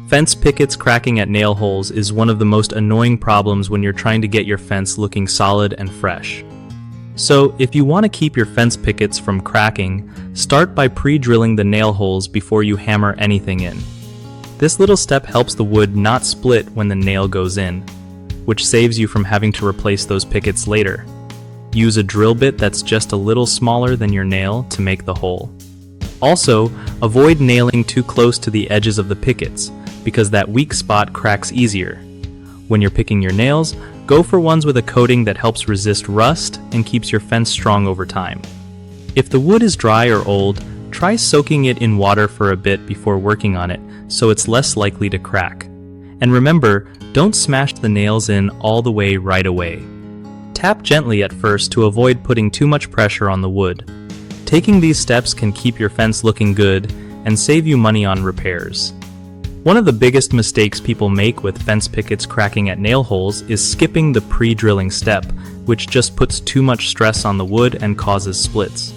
Fence pickets cracking at nail holes is one of the most annoying problems when you're trying to get your fence looking solid and fresh. So, if you want to keep your fence pickets from cracking, start by pre-drilling the nail holes before you hammer anything in. This little step helps the wood not split when the nail goes in, which saves you from having to replace those pickets later. Use a drill bit that's just a little smaller than your nail to make the hole. Also, avoid nailing too close to the edges of the pickets, because that weak spot cracks easier. When you're picking your nails, go for ones with a coating that helps resist rust and keeps your fence strong over time. If the wood is dry or old, try soaking it in water for a bit before working on it so it's less likely to crack. And remember, don't smash the nails in all the way right away. Tap gently at first to avoid putting too much pressure on the wood. Taking these steps can keep your fence looking good and save you money on repairs. One of the biggest mistakes people make with fence pickets cracking at nail holes is skipping the pre-drilling step, which just puts too much stress on the wood and causes splits.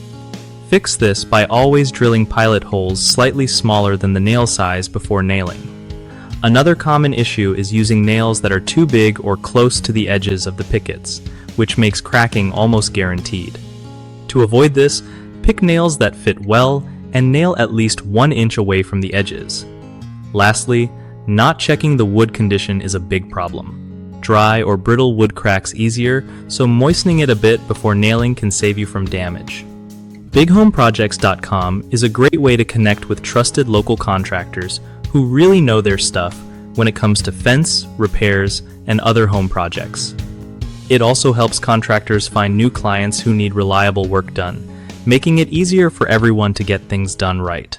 Fix this by always drilling pilot holes slightly smaller than the nail size before nailing. Another common issue is using nails that are too big or close to the edges of the pickets, which makes cracking almost guaranteed. To avoid this, pick nails that fit well and nail at least 1 inch away from the edges. Lastly, not checking the wood condition is a big problem. Dry or brittle wood cracks easier, so moistening it a bit before nailing can save you from damage. BigHomeProjects.com is a great way to connect with trusted local contractors who really know their stuff when it comes to fence, repairs, and other home projects. It also helps contractors find new clients who need reliable work done, making it easier for everyone to get things done right.